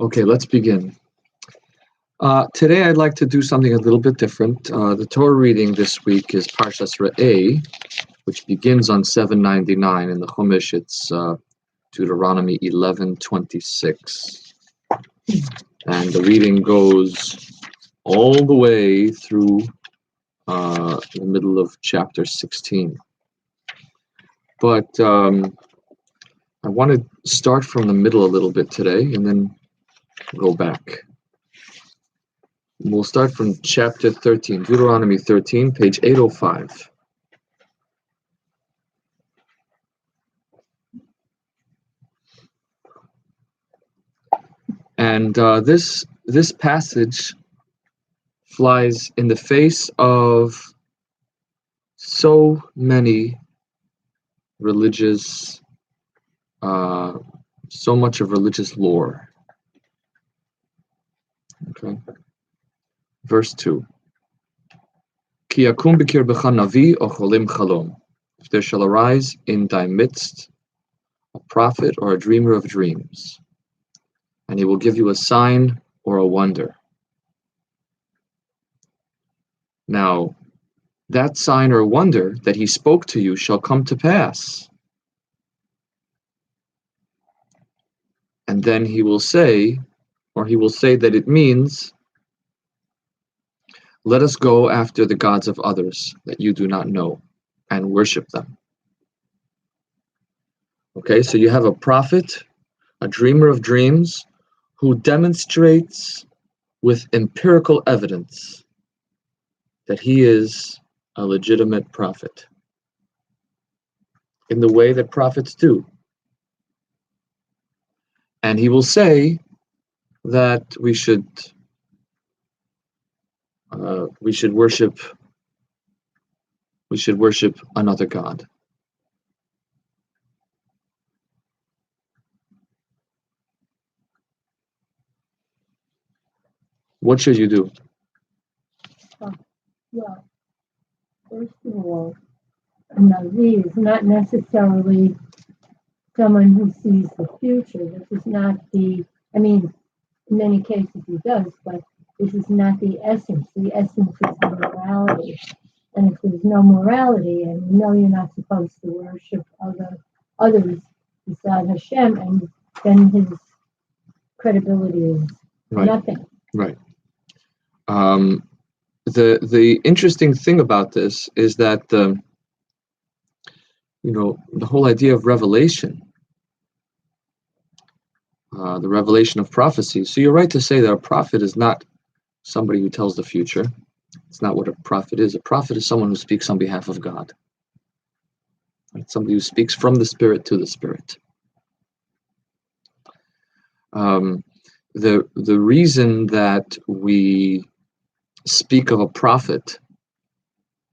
Okay, let's begin. Today I'd like to do something a little bit different. The Torah reading this week is Parshat Rabbi, which begins on 799 in the Chumash. It's Deuteronomy 11:26, and the reading goes all the way through the middle of chapter 16. But I want to start from the middle a little bit today, and then go back. We'll start from chapter 13, Deuteronomy 13, page 805. And this passage flies in the face of so many religious, so much of religious lore. Okay. Verse 2. Ki yakum b'kirbecha navi o cholim chalom. If there shall arise in thy midst a prophet or a dreamer of dreams, and he will give you a sign or a wonder. Now, that sign or wonder that he spoke to you shall come to pass. And then he will say that it means, let us go after the gods of others that you do not know and worship them. Okay, so you have a prophet, a dreamer of dreams, who demonstrates with empirical evidence that he is a legitimate prophet in the way that prophets do. And he will say that we should worship another god. What should you do? Well, first of all, a Navi is not necessarily someone who sees the future. This is not in many cases he does, but this is not the essence. The essence is the morality. And if there's no morality, and you know you're not supposed to worship others beside Hashem, and then his credibility is nothing. Right. The interesting thing about this is that the whole idea of revelation, the revelation of prophecy. So you're right to say that a prophet is not somebody who tells the future. It's not what a prophet is. A prophet is someone who speaks on behalf of God. Right? Somebody who speaks from the Spirit to the Spirit. The reason that we speak of a prophet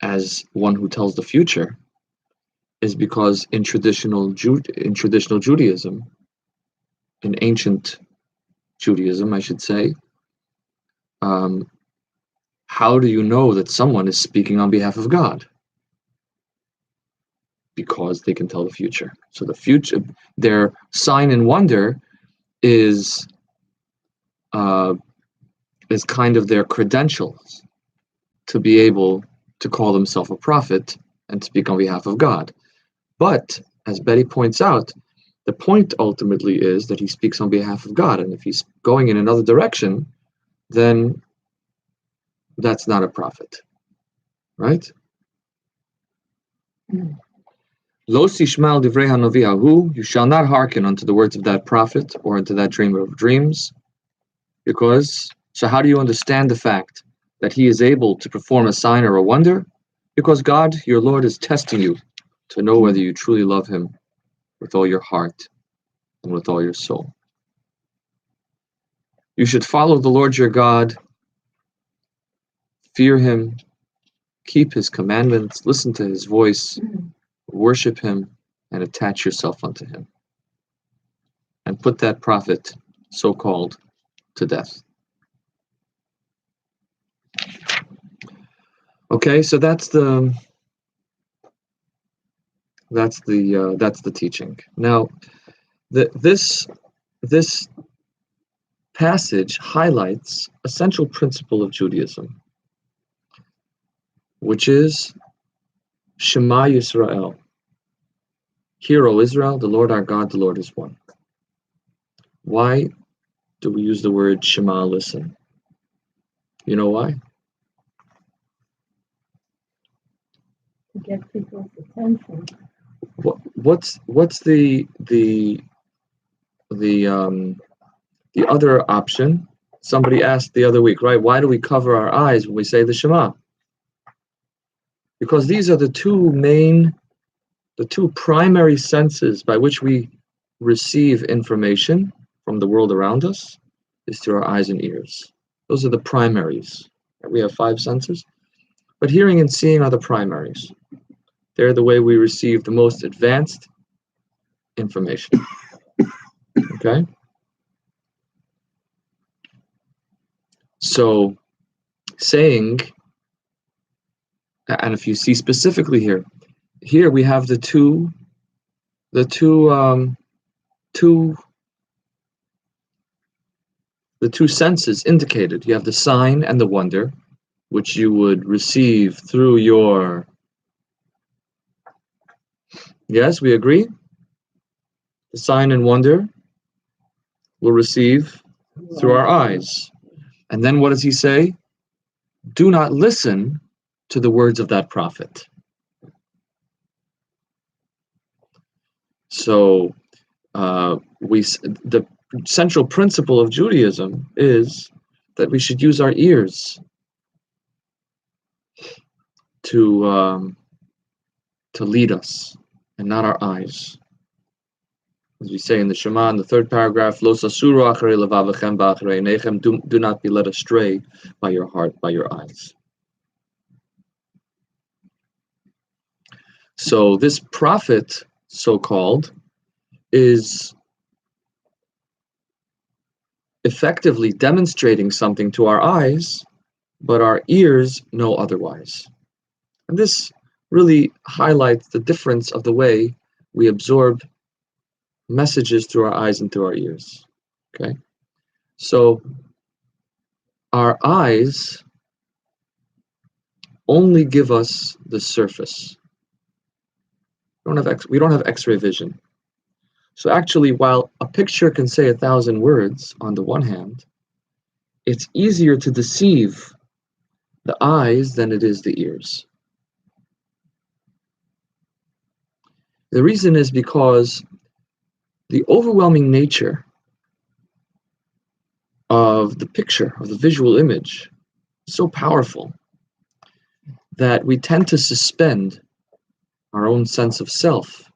as one who tells the future is because in traditional Judaism, in ancient Judaism, I should say, how do you know that someone is speaking on behalf of God? Because they can tell the future. So the future, their sign and wonder is kind of their credentials to be able to call themselves a prophet and speak on behalf of God. But, as Betty points out, the point ultimately is that he speaks on behalf of God, and if he's going in another direction, then that's not a prophet, right? Lo sishmal divrei hanavi hahu, you shall not hearken unto the words of that prophet or unto that dreamer of dreams, because, so how do you understand the fact that he is able to perform a sign or a wonder? Because God, your Lord, is testing you to know whether you truly love him with all your heart and with all your soul. You should follow the Lord your God, fear him, keep his commandments, listen to his voice, worship him, and attach yourself unto him. And put that prophet, so-called, to death. Okay, so that's the teaching. Now, this passage highlights a central principle of Judaism, which is Shema Yisrael. Hear, O Israel, the Lord our God, the Lord is one. Why do we use the word Shema, listen? You know why? To get people's attention. What's the other option? Somebody asked the other week, right? Why do we cover our eyes when we say the Shema? Because these are the two primary senses by which we receive information from the world around us is through our eyes and ears. Those are the primaries. We have 5 senses, but hearing and seeing are the primaries. They're the way we receive the most advanced information. Okay? So, saying, and if you see specifically here we have the two senses indicated. You have the sign and the wonder, which you would receive through your... Yes, we agree? The sign and wonder we'll receive through our eyes. And then what does he say? Do not listen to the words of that prophet. So the central principle of Judaism is that we should use our ears to lead us, and not our eyes. As we say in the Shema, in the 3rd paragraph, Lo sasuru acharei levavechem v'acharei einechem, do not be led astray by your heart, by your eyes. So this prophet, so-called, is effectively demonstrating something to our eyes, but our ears know otherwise. And this really highlights the difference of the way we absorb messages through our eyes and through our ears. Okay? So our eyes only give us the surface. We don't have X-ray vision. So actually, while a picture can say 1,000 words on the one hand, it's easier to deceive the eyes than it is the ears. The reason is because the overwhelming nature of the picture, of the visual image, is so powerful that we tend to suspend our own sense of self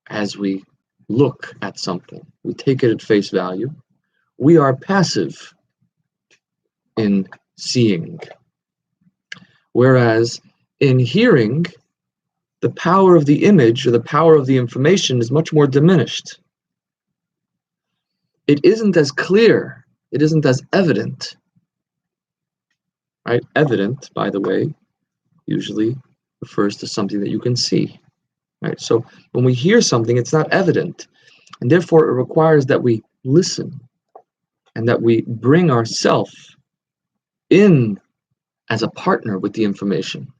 as we look at something. We take it at face value. We are passive in seeing. Whereas in hearing, the power of the image or the power of the information is much more diminished. It isn't as clear. It isn't as evident. Right? Evident, by the way, usually refers to something that you can see. Right? So when we hear something, it's not evident. And therefore, it requires that we listen and that we bring ourselves in as a partner with the information.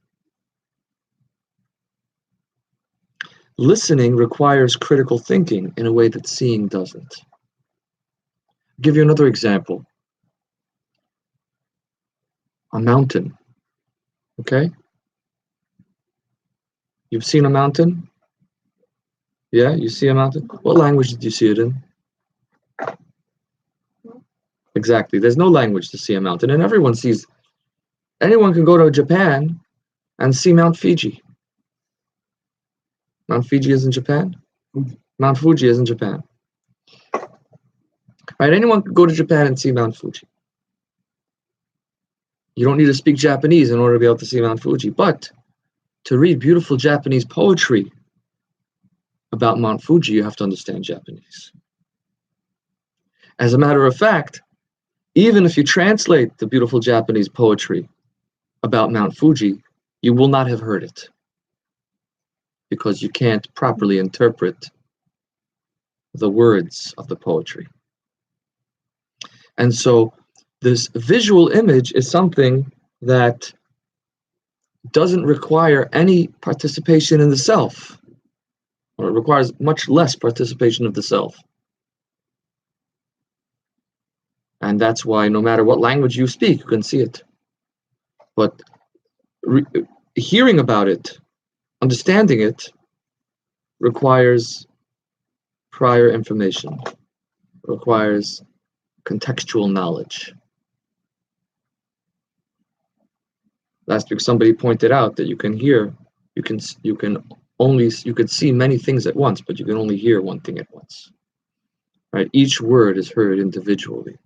Listening requires critical thinking in a way that seeing doesn't. I'll give you another example. A mountain. Okay? You've seen a mountain? Yeah, you see a mountain? What language did you see it in? Exactly. There's no language to see a mountain, and anyone can go to Japan and see Mount Fiji. Mount Fiji is in Japan? Mount Fuji is in Japan. Right? Anyone can go to Japan and see Mount Fuji. You don't need to speak Japanese in order to be able to see Mount Fuji, but to read beautiful Japanese poetry about Mount Fuji, you have to understand Japanese. As a matter of fact, even if you translate the beautiful Japanese poetry about Mount Fuji, you will not have heard it, because you can't properly interpret the words of the poetry. And so this visual image is something that doesn't require any participation in the self, or it requires much less participation of the self. And that's why no matter what language you speak, you can see it. But hearing about it, understanding it, requires prior information, requires contextual knowledge. Last week somebody pointed out that you can see many things at once, but you can only hear one thing at once. Right? Each word is heard individually.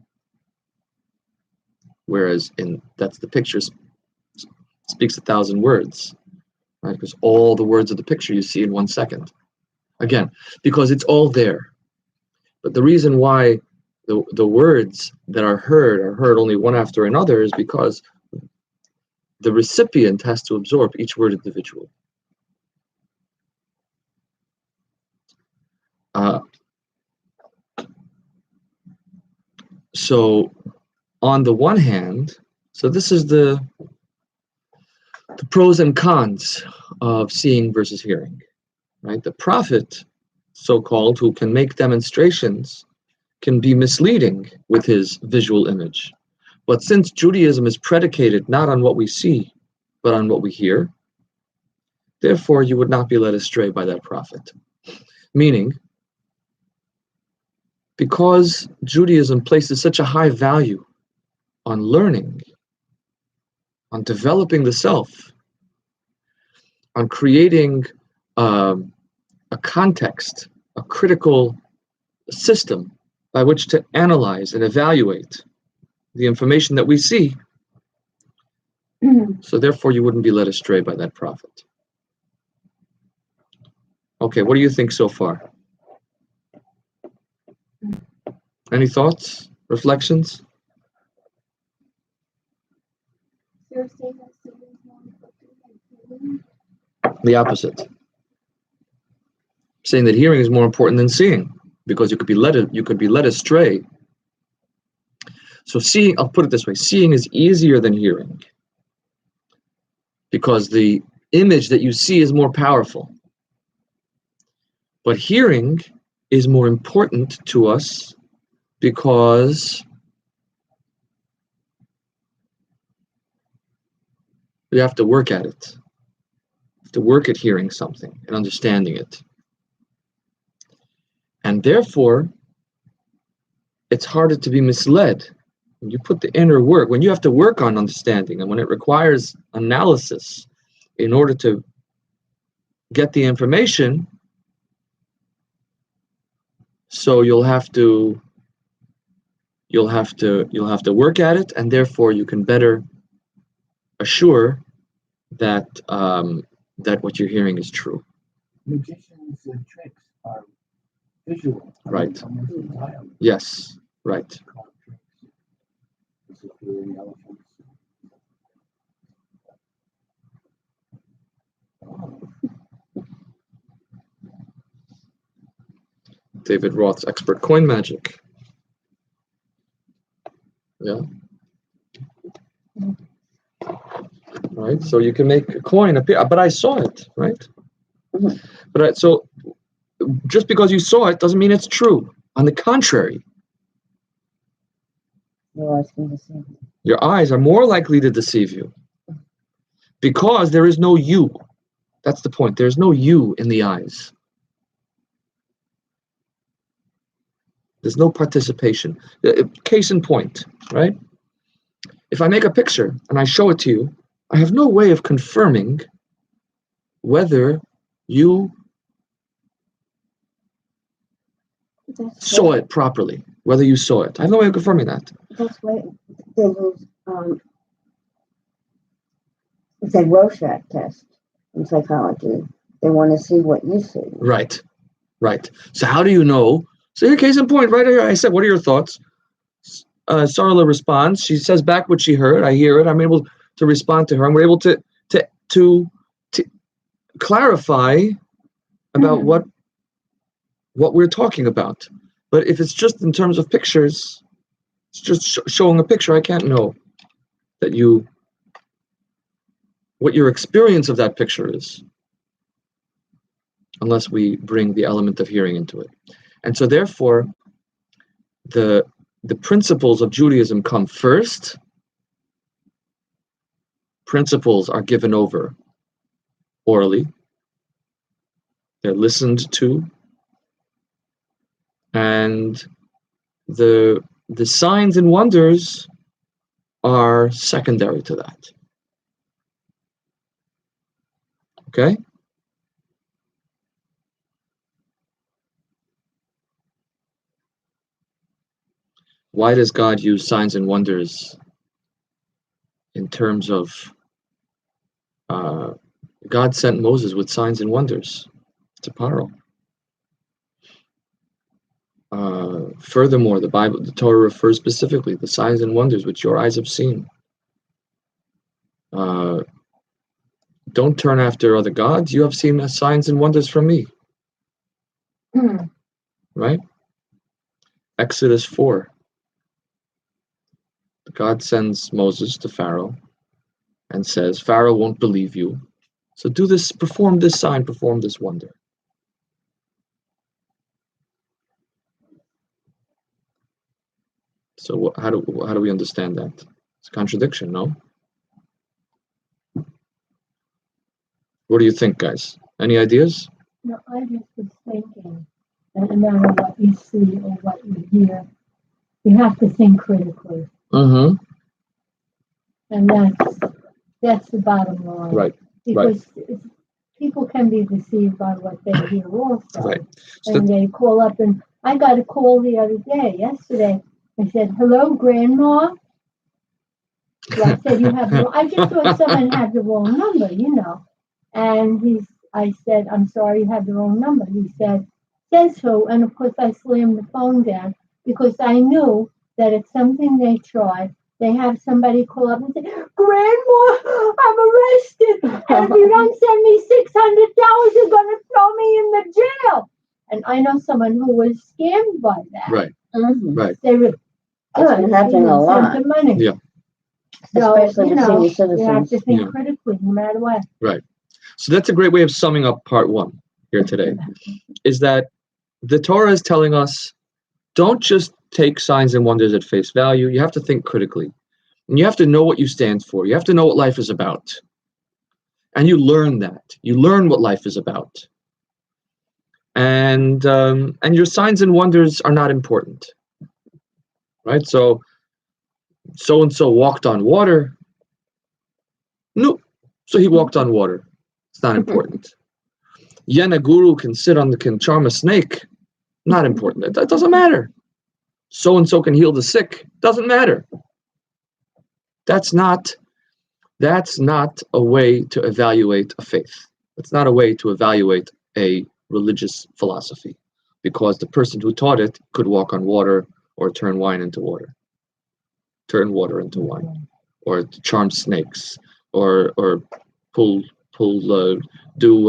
Whereas that's the picture speaks 1,000 words, right? Because all the words of the picture you see in 1 second. Again, because it's all there. But the reason why the words that are heard only one after another is because the recipient has to absorb each word individually. So on the one hand, so this is the pros and cons of seeing versus hearing, right? The prophet, so-called, who can make demonstrations, can be misleading with his visual image. But since Judaism is predicated not on what we see, but on what we hear, therefore you would not be led astray by that prophet. Meaning, because Judaism places such a high value on learning, on developing the self, on creating a context, a critical system by which to analyze and evaluate the information that we see. So therefore you wouldn't be led astray by that prophet. Okay, what do you think so far? Any thoughts, reflections? The opposite. Saying that hearing is more important than seeing, because you could be led astray. So seeing, I'll put it this way, seeing is easier than hearing, because the image that you see is more powerful. But hearing is more important to us because we have to work at it. We have to work at hearing something and understanding it. And therefore, it's harder to be misled. When you put the inner work, when you have to work on understanding, and when it requires analysis in order to get the information, so you'll have to work at it, and therefore you can better assure that that what you're hearing is true. Magicians and tricks are visual. Right. Yes. Right. David Roth's expert coin magic. Yeah. Right. So you can make a coin appear, but I saw it, right? But so just because you saw it doesn't mean it's true. On the contrary, your eyes are more likely to deceive you because there is no you. That's the point. There's no you in the eyes. There's no participation. Case in point, right? If I make a picture and I show it to you, I have no way of confirming whether you saw it properly, whether you saw it. I have no way of confirming that. That's why they use it's a Rorschach test in psychology. They want to see what you see. Right. So how do you know? So here, case in point, right here, I said, what are your thoughts? Sarla responds. She says back what she heard. I hear it. I'm able to respond to her, and we're able to clarify about what we're talking about. But if it's just in terms of pictures, It's just showing a picture. I can't know that what your experience of that picture is, unless we bring the element of hearing into it. And so therefore, the principles of Judaism come first. Principles are given over orally. They're listened to. And the signs and wonders are secondary to that. Okay? Why does God use signs and wonders in terms of God sent Moses with signs and wonders to Paro? Furthermore, the Torah refers specifically to the signs and wonders which your eyes have seen. Don't turn after other gods. You have seen signs and wonders from me. Right? Exodus 4. God sends Moses to Pharaoh and says, Pharaoh won't believe you. So do this, perform this sign, perform this wonder. So how do we understand that? It's a contradiction, no? What do you think, guys? Any ideas? No, I just was thinking that no matter what you see or what you hear, you have to think critically. Mm-hmm. And that's the bottom line. Right. Because people can be deceived by what they hear also. Right. So and they call up, and I got a call yesterday. I said, hello, Grandma. So I said, I just thought someone had the wrong number, And I said, I'm sorry, you have the wrong number. He said, says who? And of course I slammed the phone down because I knew that it's something they tried. They have somebody call up and say, Grandma, I'm arrested. And if you don't send me $600, you're going to throw me in the jail. And I know someone who was scammed by that. Right. Mm-hmm. Right. They were happening a lot. sent the money. Yeah. So, Especially with senior citizens. you have to think critically no matter what. Right. So that's a great way of summing up part 1 here today, is that the Torah is telling us, don't just take signs and wonders at face value. You have to think critically. And you have to know what you stand for. You have to know what life is about. And you learn that. You learn what life is about. And your signs and wonders are not important. Right? So-and-so walked on water. No. So he walked on water. It's not important. Yena guru can charm a snake. Not important. That doesn't matter. So-and-so can heal the sick. Doesn't matter. That's not a way to evaluate a faith. It's not a way to evaluate a religious philosophy, because the person who taught it could walk on water or turn wine into water. Turn water into wine, or charm snakes, or do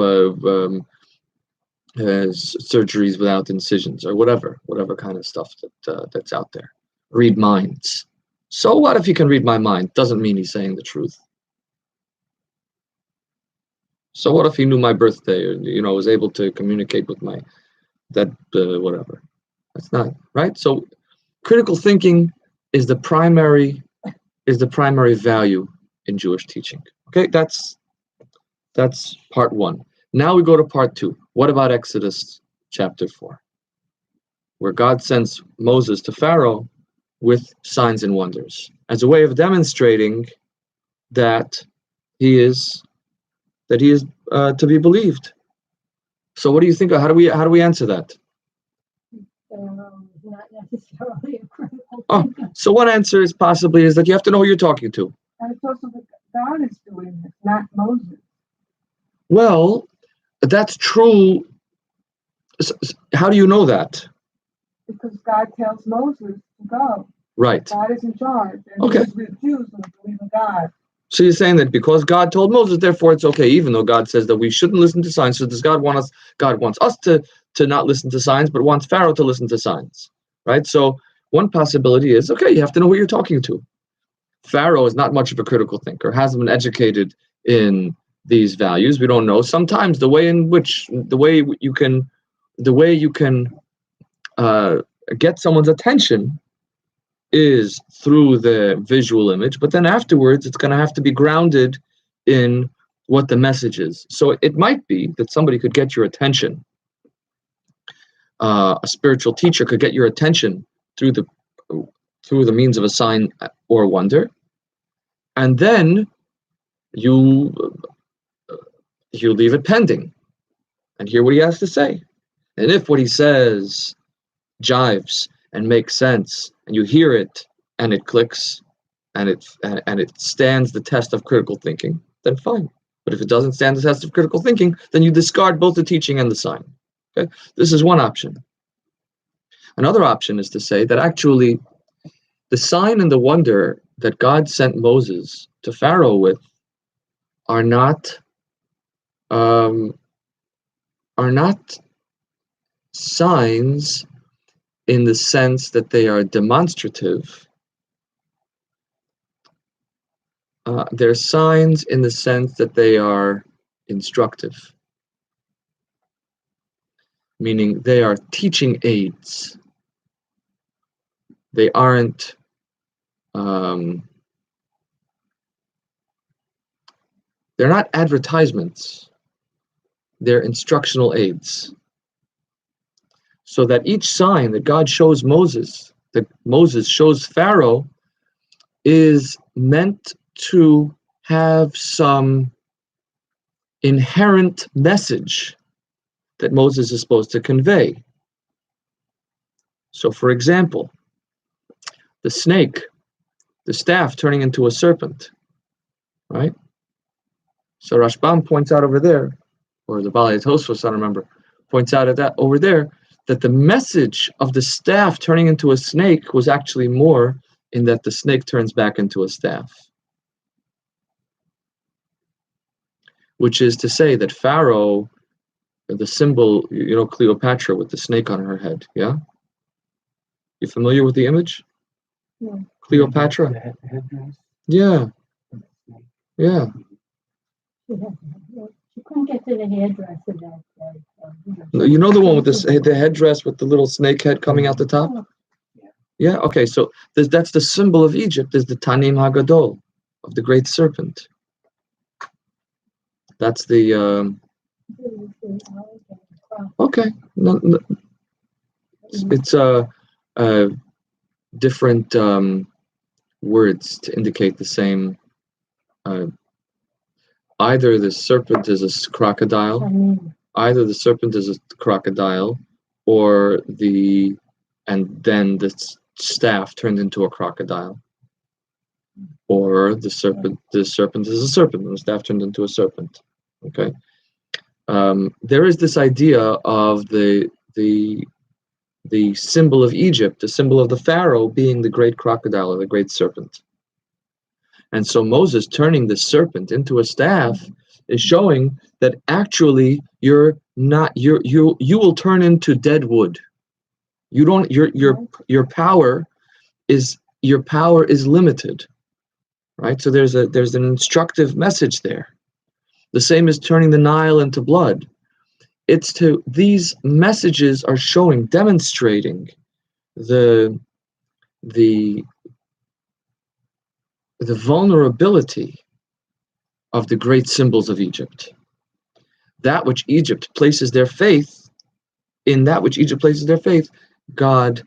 surgeries without incisions, or whatever kind of stuff that's out there. Read minds. So what if he can read my mind? Doesn't mean he's saying the truth. So what if he knew my birthday, or was able to communicate with whatever? That's not right. So critical thinking is the primary value in Jewish teaching. Okay, that's part 1. Now we go to part 2. What about Exodus chapter 4, where God sends Moses to Pharaoh with signs and wonders as a way of demonstrating that he is to be believed. So what do you think? How do we answer that? Not necessarily a critical thinker. So one answer is that you have to know who you're talking to. And it's also that God is doing it, not Moses. Well, that's true. How do you know that? Because God tells Moses to go. Right. God is in charge. And Okay. He refused to believe in God. So you're saying that because God told Moses, therefore it's okay, even though God says that we shouldn't listen to signs. So does God want us to not listen to signs, but wants Pharaoh to listen to signs, right? So one possibility is, okay, you have to know who you're talking to. Pharaoh is not much of a critical thinker, hasn't been educated in these values. We don't know. Sometimes the way you can get someone's attention is through the visual image, but then afterwards it's going to have to be grounded in what the message is. So it might be that somebody could get your attention. A spiritual teacher could get your attention through the means of a sign or wonder, and then you leave it pending and hear what he has to say. And if what he says jives and makes sense, and you hear it and it clicks and it stands the test of critical thinking, then fine. But if it doesn't stand the test of critical thinking, then you discard both the teaching and the sign. Okay? This is one option. Another option is to say that actually the sign and the wonder that God sent Moses to Pharaoh with are not signs in the sense that they are demonstrative. They're signs in the sense that they are instructive, meaning they are teaching aids. They aren't they're not advertisements. They're instructional aids. So that each sign that God shows Moses, that Moses shows Pharaoh, is meant to have some inherent message that Moses is supposed to convey. So, for example, the snake, the staff turning into a serpent, right? So Rashbam points out over there, or the Balei Tosfos, I don't remember, points out at that over there, that the message of the staff turning into a snake was actually more in that the snake turns back into a staff. Which is to say that Pharaoh, the symbol, Cleopatra with the snake on her head, yeah? You familiar with the image? Yeah. Cleopatra? The headdress. Yeah. Yeah. She couldn't get to the hairdresser that day. No, you know the one with the headdress with the little snake head coming out the top? Yeah, okay, so that's the symbol of Egypt, is the Tanim HaGadol, of the great serpent. That's the... okay. No, it's different words to indicate the same... either the serpent is a crocodile, or and then the staff turned into a crocodile, or the serpent is a serpent and the staff turned into a serpent. Okay, there is this idea of the symbol of Egypt, the symbol of the Pharaoh, being the great crocodile or the great serpent. And so Moses turning the serpent into a staff is showing that actually you will turn into dead wood. You don't your power is limited. Right? So there's an instructive message there. The same as turning the Nile into blood. These messages are demonstrating the vulnerability of the great symbols of Egypt. That which Egypt places their faith in, God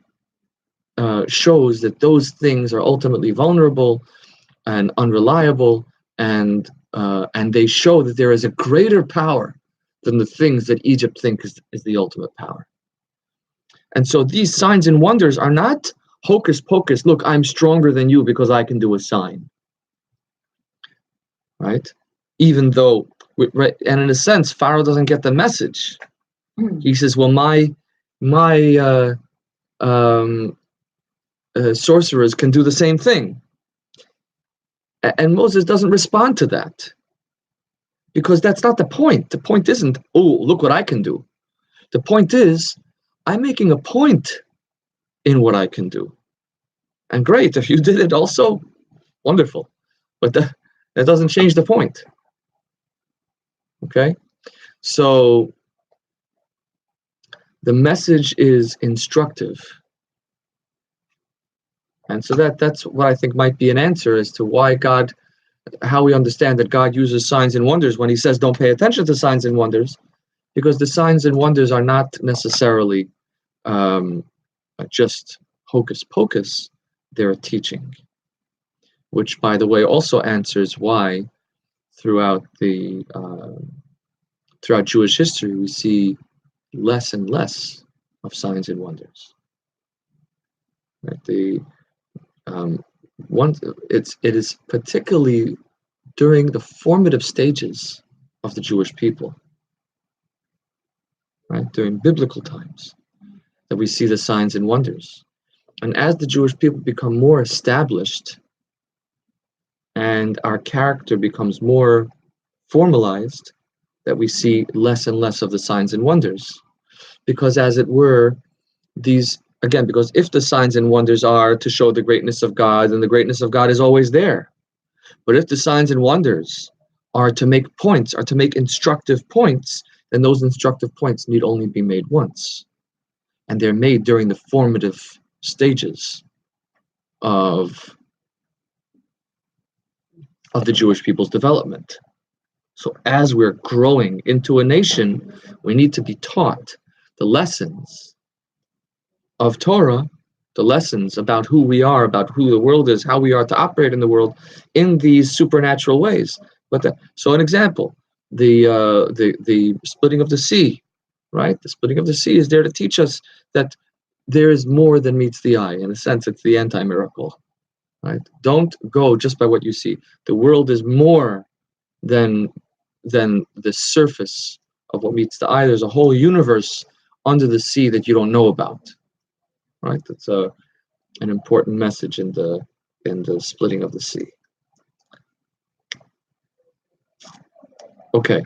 shows that those things are ultimately vulnerable and unreliable, and they show that there is a greater power than the things that Egypt thinks is the ultimate power. And so these signs and wonders are not hocus pocus, look, I'm stronger than you because I can do a sign. Right? Even though, and in a sense, Pharaoh doesn't get the message. He says, well, my sorcerers can do the same thing. And Moses doesn't respond to that. Because that's not the point. The point isn't, oh, look what I can do. The point is, I'm making a point in what I can do. And great, if you did it also, wonderful. But that doesn't change the point. Okay? So the message is instructive. And so that's what I think might be an answer as to why how we understand that God uses signs and wonders when he says don't pay attention to signs and wonders, because the signs and wonders are not necessarily just hocus pocus, they're a teaching. Which, by the way, also answers why throughout Jewish history we see less and less of signs and wonders. Right? It is particularly during the formative stages of the Jewish people, right, during biblical times, that we see the signs and wonders. And as the Jewish people become more established and our character becomes more formalized, that we see less and less of the signs and wonders. Because as it were, because if the signs and wonders are to show the greatness of God, then the greatness of God is always there. But if the signs and wonders are to make points, are to make instructive points, then those instructive points need only be made once. And they're made during the formative stages of the Jewish people's development. So as we're growing into a nation, we need to be taught the lessons of Torah, the lessons about who we are, about who the world is, how we are to operate in the world in these supernatural ways. So an example, the splitting of the sea, right? The splitting of the sea is there to teach us that there is more than meets the eye. In a sense, it's the anti-miracle, right? Don't go just by what you see. The world is more than the surface of what meets the eye. There's a whole universe under the sea that you don't know about. Right, that's an important message in the splitting of the sea. Okay,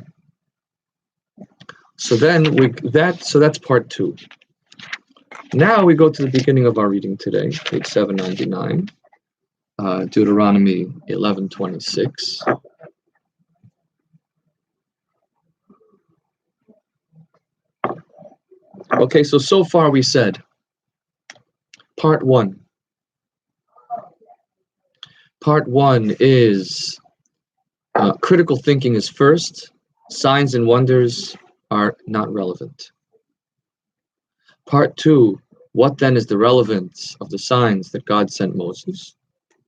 so then that's part 2. Now we go to the beginning of our reading today, page 799, Deuteronomy 11:26. Okay, so far we said part 1. Part 1 is critical thinking is first. Signs and wonders are not relevant. Part 2, what then is the relevance of the signs that God sent Moses?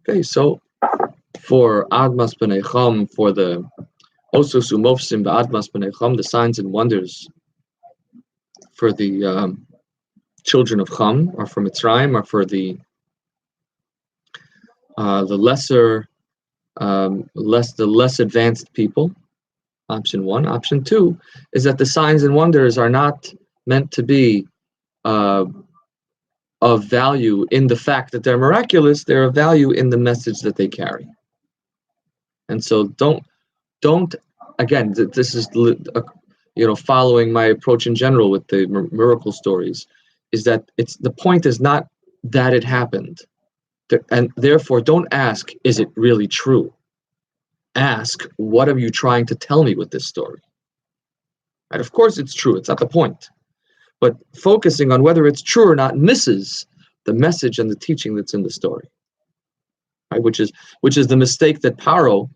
Okay, so for Admas B'nei Cham, for the Osus Umofsim B'Admas B'nei Cham, the signs and wonders for the children of Cham, or for Mitzrayim, or for the less advanced people. Option 1. Option 2 is that the signs and wonders are not meant to be of value in the fact that they're miraculous. They're of value in the message that they carry. And so don't again, this is following my approach in general with the miracle stories, is that the point is not that it happened, and therefore don't ask, is it really true? Ask, what are you trying to tell me with this story? And of course it's true, it's not the point. But focusing on whether it's true or not misses the message and the teaching that's in the story. Right? Which is the mistake that Paro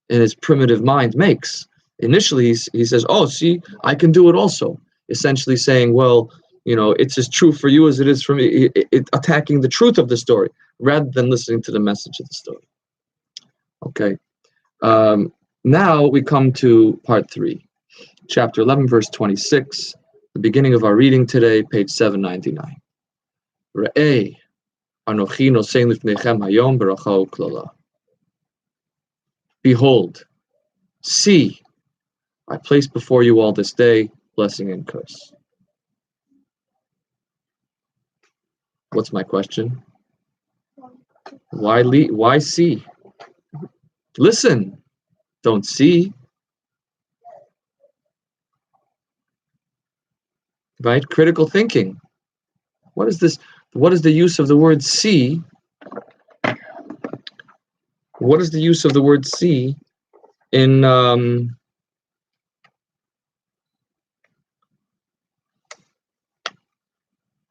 in his primitive mind makes. Initially he says, oh, see, I can do it also. Essentially saying, well, it's as true for you as it is for me, attacking the truth of the story rather than listening to the message of the story. Okay. Now we come to part 3, chapter 11, verse 26, the beginning of our reading today, page 799. Re'ei, anochi nosein lifnechem hayom beracha u'klala. Behold, see, I place before you all this day blessing and curse. What's my question? Why see? Listen, don't see. Right? Critical thinking. What is this? What is the use of the word see What is the use of the word see in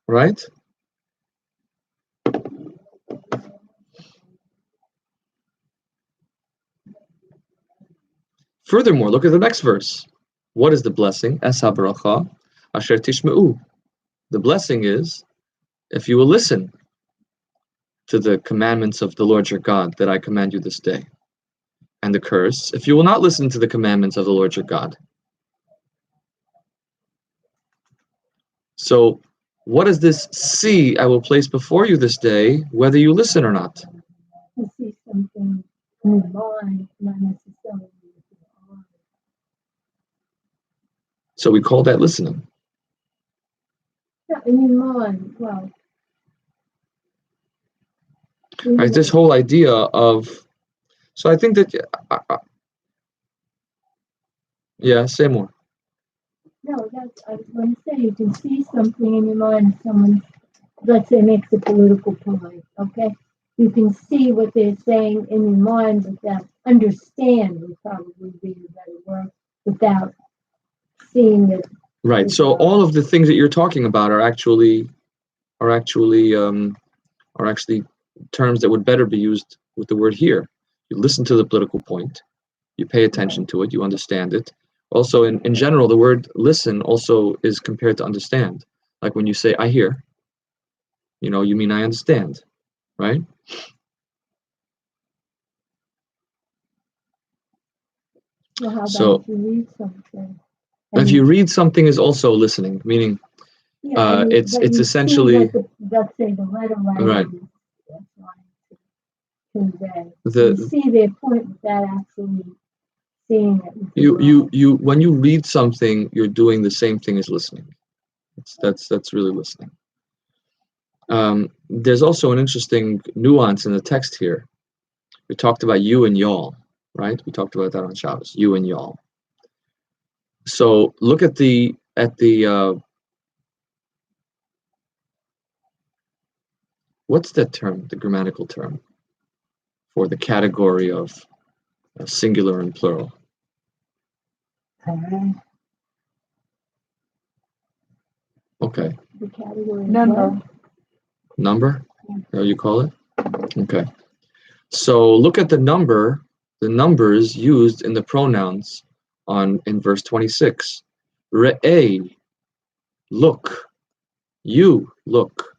right? Furthermore, look at the next verse. What is the blessing? Es habracha asher tishma'u. The blessing is if you will listen to the commandments of the Lord your God that I command you this day. And the curse, if you will not listen to the commandments of the Lord your God. So, what does this see I will place before you this day, whether you listen or not? You see something in your mind, not necessarily with your eyes. So we call that listening. Yeah, in your mind, well. Right, this whole idea of, so I think that, yeah, say more. No, that's, I want to say you can see something in your mind, someone, let's say, makes a political point, okay? You can see what they're saying in your mind without, understand would probably be a better word, without seeing it. Right, so all of the things that you're talking about are actually terms that would better be used with the word here. You listen to the political point, you pay attention to it, you understand it. Also, in general, the word listen also is compared to understand. Like when you say, I hear, you mean I understand, right? Well, how about So, if you read something? if you read something is also listening, meaning it's essentially, Let's say the letter writer right. is trying to convey. The You see their point without actually seeing it. With your eyes. you when you read something, you're doing the same thing as listening. That's really listening. There's also an interesting nuance in the text here. We talked about you and y'all, right? We talked about that on Shabbos, you and y'all. So look at the what's that term, the grammatical term for the category of singular and plural? Okay. The category Number. Number? How you call it? Okay. So look at the numbers used in the pronouns in verse 26. Re'eh, look. You, look.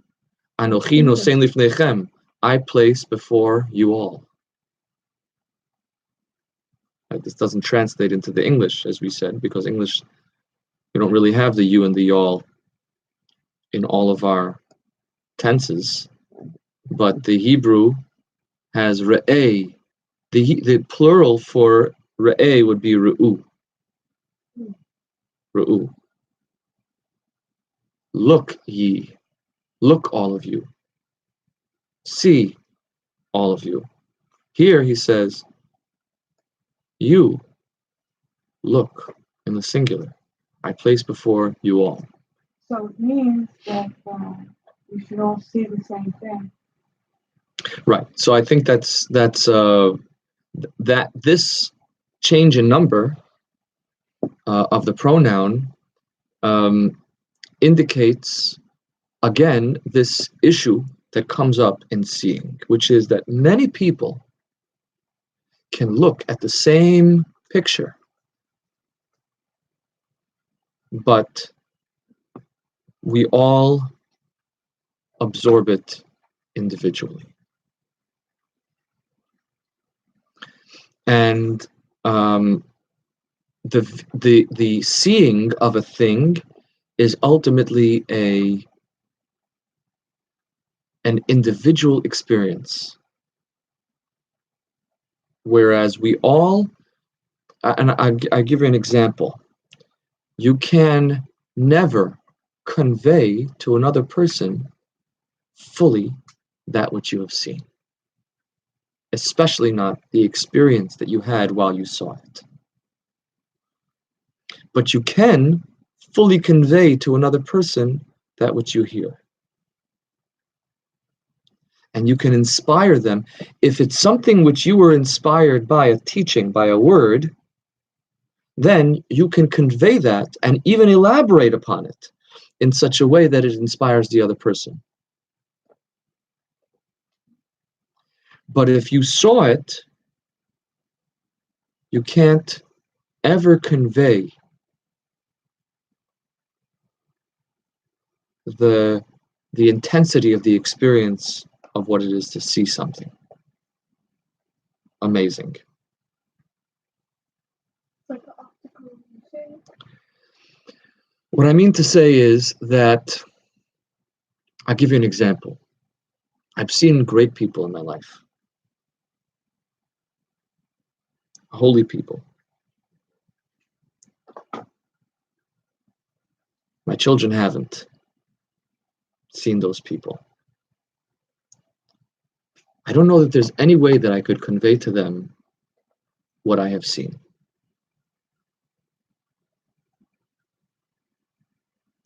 Anochi nosein lifnechem, I place before you all. Right, this doesn't translate into the English, as we said, because English, we don't really have the you and the y'all in all of our tenses. But the Hebrew has re'eh. The plural for re'eh would be re'u. Re'u. Look ye. Look, all of you. See, all of you. Here he says, you, look, in the singular. I place before you all. So it means that we should all see the same thing. Right. So I think that this change in number of the pronoun indicates, again, this issue that comes up in seeing, which is that many people can look at the same picture, but we all absorb it individually. And the seeing of a thing is ultimately an individual experience. Whereas we all, and I give you an example, you can never convey to another person fully that which you have seen, especially not the experience that you had while you saw it. But you can fully convey to another person that which you hear. and you can inspire them. If it's something which you were inspired by, a teaching, by a word, then you can convey that and even elaborate upon it in such a way that it inspires the other person. But if you saw it, you can't ever convey the intensity of the experience of what it is to see something amazing. Like the optical illusion. What I mean to say is that, I'll give you an example. I've seen great people in my life, holy people. My children haven't seen those people. I don't know that there's any way that I could convey to them what I have seen.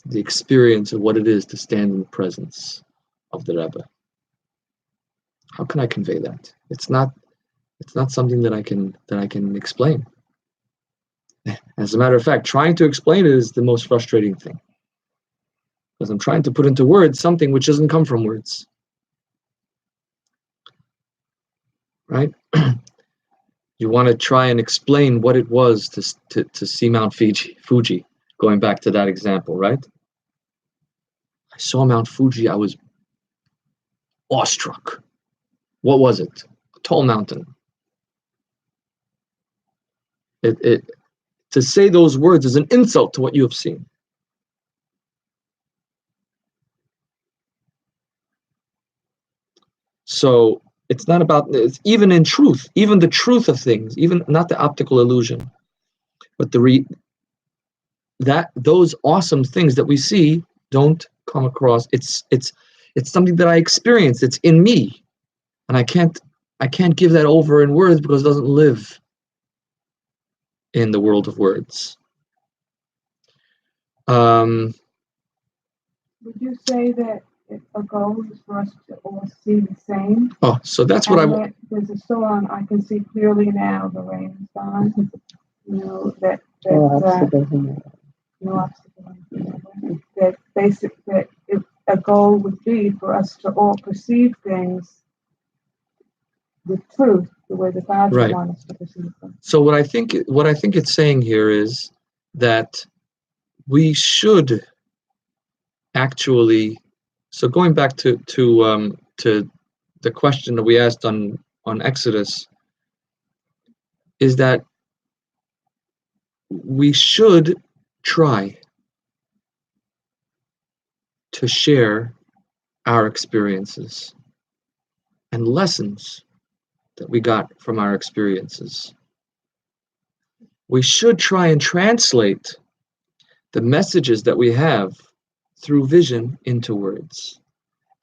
The experience of what it is to stand in the presence of the Rebbe. How can I convey that? It's not something that I can explain. As a matter of fact, trying to explain it is the most frustrating thing. Because I'm trying to put into words something which doesn't come from words. Right? You want to try and explain what it was to see Mount Fuji, going back to that example, right? I saw Mount Fuji, I was awestruck. What was it? A tall mountain. To say those words is an insult to what you have seen. So it's not about, it's even in truth, even the truth of things, even not the optical illusion, but those awesome things that we see don't come across. It's something that I experience. It's in me, and I can't give that over in words because it doesn't live in the world of words. Would you say that a goal is for us to all see the same? Oh, so that's what I. There's a song, I can see clearly now, the rain is gone. You know, No obstacles in it. no obstacle. That a goal would be for us to all perceive things with truth, the way that God would want us to perceive them. So what I think it's saying here is that we should actually. So going back to the question that we asked on Exodus, is that we should try to share our experiences and lessons that we got from our experiences. We should try and translate the messages that we have through vision into words.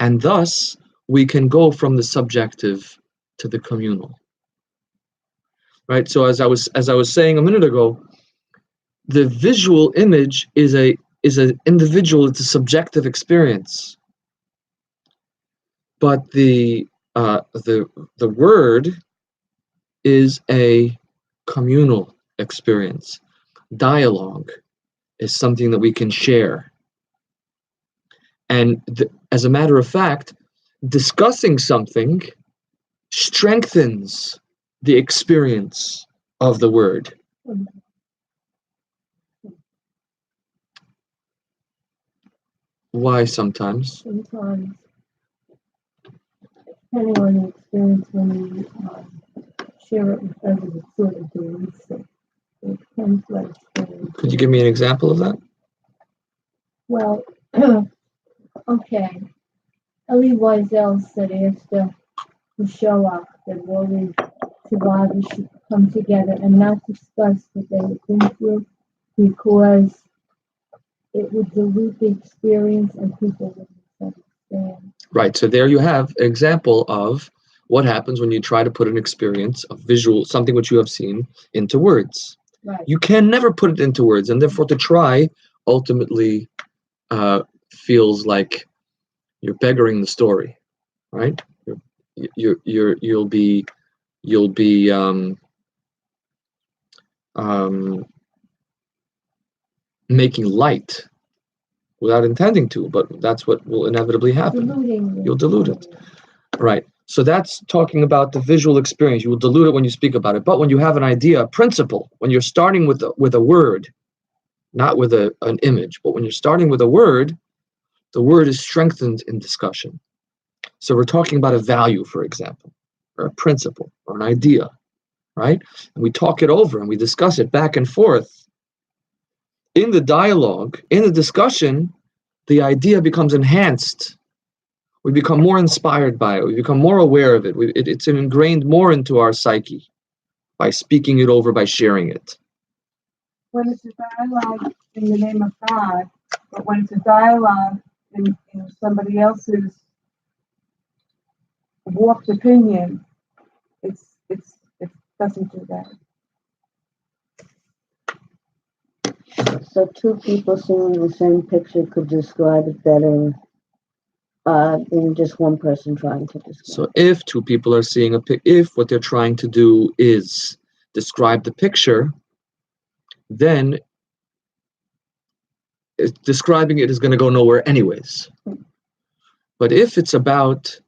And thus, we can go from the subjective to the communal. Right? So as I was saying a minute ago, the visual image is an individual, it's a subjective experience. But the word is a communal experience. Dialogue is something that we can share. And as a matter of fact, discussing something strengthens the experience of the word. Why sometimes? Sometimes, depending on the experience, when you share it with others, it sort of deletes it. It depends what experience. Could you give me an example of that? Well, okay. Elie Wiesel said after the show-off that all the survivors should come together and not discuss what they had been through because it would dilute the experience and people wouldn't understand. Right, so there you have an example of what happens when you try to put an experience, a visual, something which you have seen, into words. Right. You can never put it into words, and therefore to try ultimately feels like you're beggaring the story, right? You're you'll be making light without intending to, but that's what will inevitably happen. You'll dilute it. Right. So that's talking about the visual experience. You will dilute it when you speak about it. But when you have an idea, a principle, when you're starting with a word, not with an image, but when you're starting with a word, the word is strengthened in discussion. So we're talking about a value, for example, or a principle, or an idea, right? And we talk it over and we discuss it back and forth. In the dialogue, in the discussion, the idea becomes enhanced. We become more inspired by it. We become more aware of it. It's ingrained more into our psyche by speaking it over, by sharing it. When it's a dialogue in the name of God, but when it's a dialogue in somebody else's warped opinion, it doesn't do that. So two people seeing the same picture could describe it better than just one person trying to describe. So if two people are seeing if what they're trying to do is describe the picture, then describing it is going to go nowhere anyways. But if it's about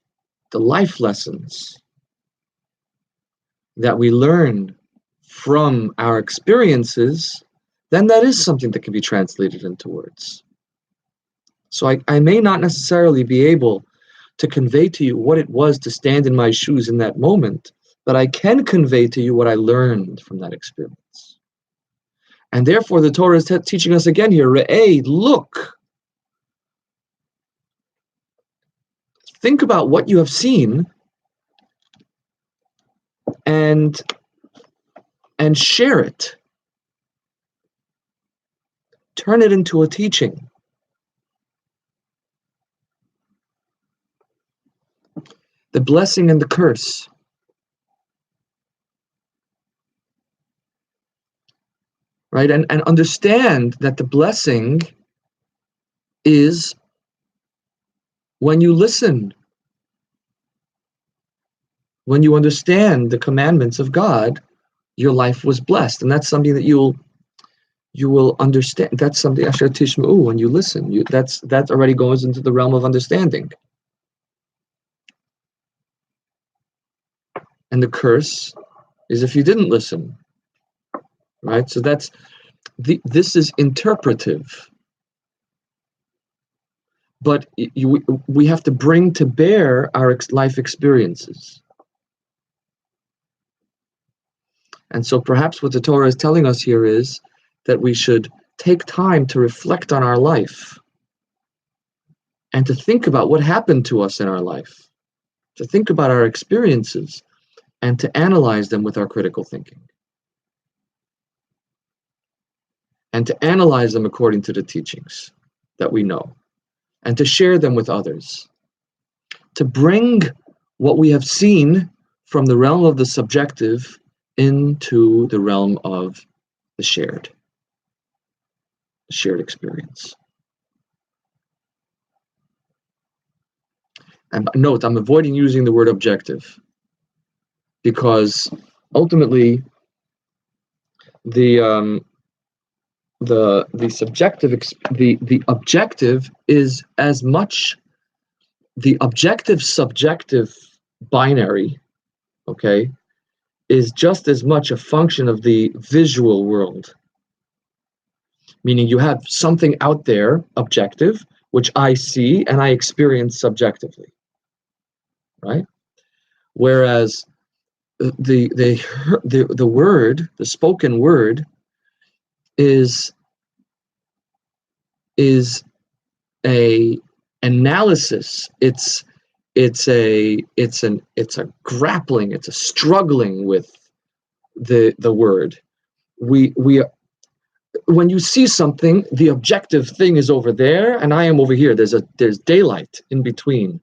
the life lessons that we learn from our experiences, then that is something that can be translated into words. So I may not necessarily be able to convey to you what it was to stand in my shoes in that moment, but I can convey to you what I learned from that experience. And therefore the Torah is teaching us again here, Re'eh, look. Think about what you have seen and share it. Turn it into a teaching. The blessing and the curse. Right? And understand that the blessing is when you listen, when you understand the commandments of God, your life was blessed. And that's something that you will understand. That's something Asher Tishma'u, when you listen. That already goes into the realm of understanding. And the curse is if you didn't listen. Right? So this is interpretive. But we have to bring to bear our life experiences. And so perhaps what the Torah is telling us here is that we should take time to reflect on our life and to think about what happened to us in our life, to think about our experiences and to analyze them with our critical thinking. And to analyze them according to the teachings that we know, and to share them with others. To bring what we have seen from the realm of the subjective into the realm of the shared experience. And note, I'm avoiding using the word objective because ultimately the objective is as much the objective subjective binary, okay, is just as much a function of the visual world. Meaning you have something out there, objective, which I see and I experience subjectively, right? Whereas the word, the spoken word, is a analysis. It's a grappling. It's a struggling with the word. When you see something, the objective thing is over there, and I am over here. There's daylight in between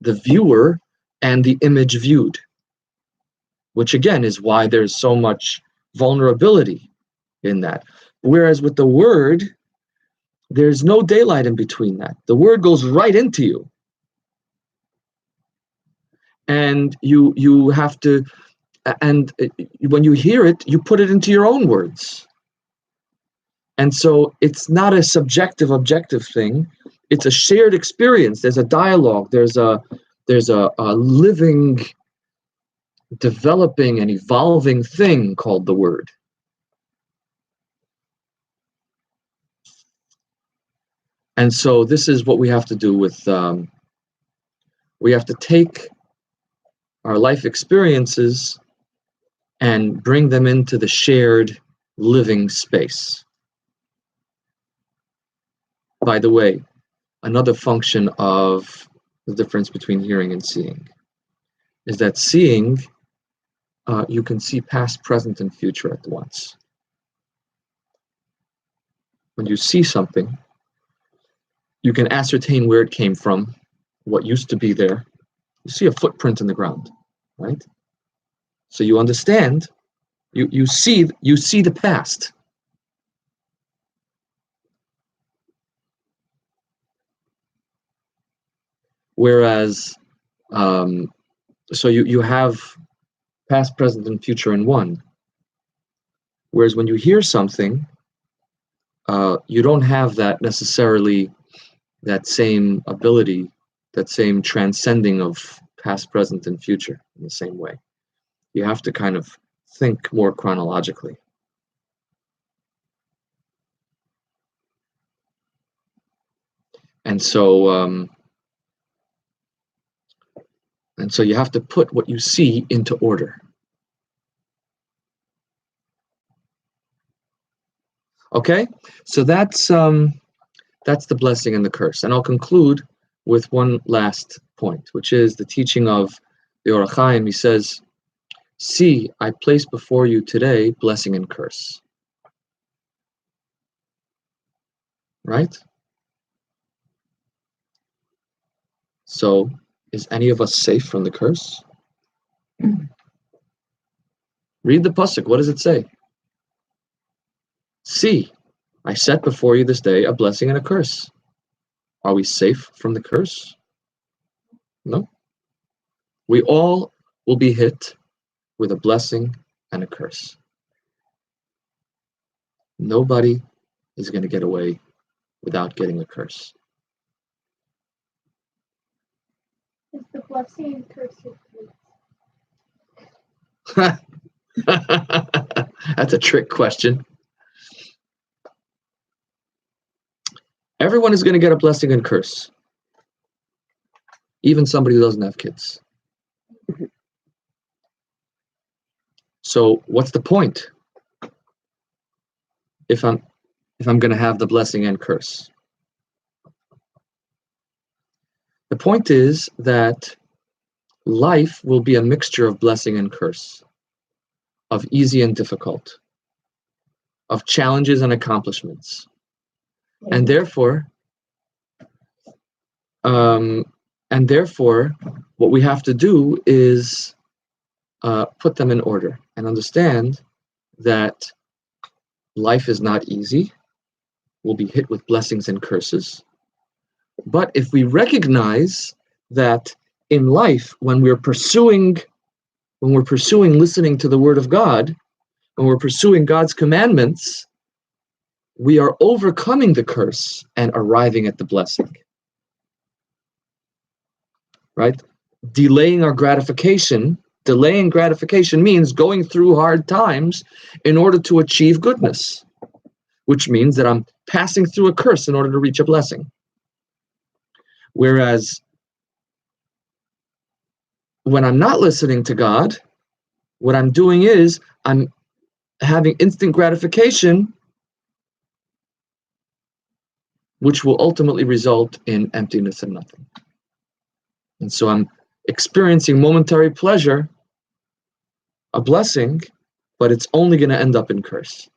the viewer and the image viewed, which again is why there's so much vulnerability in that. Whereas with the word, there's no daylight in between that. The word goes right into you. and you have to, and when you hear it, you put it into your own words. And so it's not a subjective, objective thing. It's a shared experience. There's a dialogue. There's a living, developing, and evolving thing called the word. And so this is what we have to do with, we have to take our life experiences and bring them into the shared living space. By the way, another function of the difference between hearing and seeing is that seeing, you can see past, present, and future at once. When you see something, you can ascertain where it came from, what used to be there. You see a footprint in the ground, right? So you understand, you see the past. Whereas, so you have past, present, and future in one. Whereas when you hear something, you don't have that necessarily, that same ability, that same transcending of past, present, and future in the same way. You have to kind of think more chronologically. And so you have to put what you see into order. Okay, so that's the blessing and the curse. And I'll conclude with one last point, which is the teaching of the Or HaChaim. He says, "See, I place before you today blessing and curse." Right? So, is any of us safe from the curse? Read the pasuk. What does it say? See, I set before you this day a blessing and a curse. Are we safe from the curse? No. We all will be hit with a blessing and a curse. Nobody is going to get away without getting a curse. Is the blessing and curse That's a trick question. Everyone is going to get a blessing and curse. Even somebody who doesn't have kids. So what's the point if I'm going to have the blessing and curse? The point is that life will be a mixture of blessing and curse, of easy and difficult, of challenges and accomplishments. And therefore, what we have to do is put them in order and understand that life is not easy. We'll be hit with blessings and curses. But if we recognize that in life, when we're pursuing listening to the Word of God, when we're pursuing God's commandments, we are overcoming the curse and arriving at the blessing. Right? Delaying gratification means going through hard times in order to achieve goodness, which means that I'm passing through a curse in order to reach a blessing. Whereas when I'm not listening to God, what I'm doing is I'm having instant gratification, which will ultimately result in emptiness and nothing. And so I'm experiencing momentary pleasure, a blessing, but it's only going to end up in curse.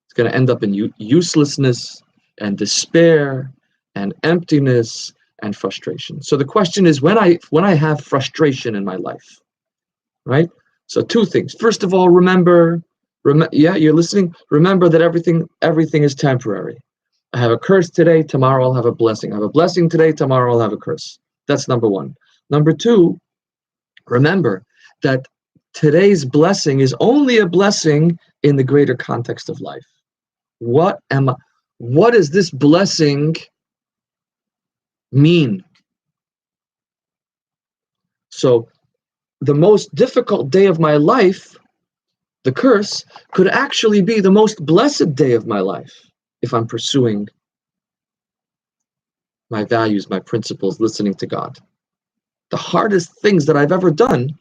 It's going to end up in uselessness and despair and emptiness and frustration. So the question is, when I have frustration in my life, right? So two things. First of all, remember, you're listening. Remember that everything is temporary. I have a curse today, tomorrow I'll have a blessing. I have a blessing today, tomorrow I'll have a curse. That's number one. Number two, remember that today's blessing is only a blessing in the greater context of life. What does this blessing mean? So the most difficult day of my life, the curse, could actually be the most blessed day of my life if I'm pursuing my values, my principles, listening to God. The hardest things that I've ever done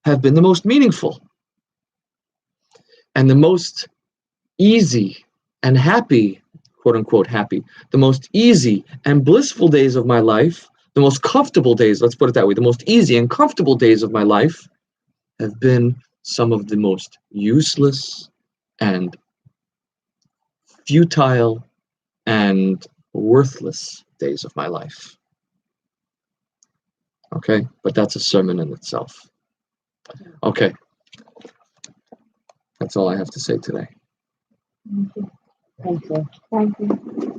have been the most meaningful. And the most easy and happy, quote unquote happy, the most easy and blissful days of my life, the most comfortable days, let's put it that way, the most easy and comfortable days of my life have been some of the most useless and futile and worthless days of my life. Okay, but that's a sermon in itself. Okay, that's all I have to say today. Thank you. Thank you. Thank you.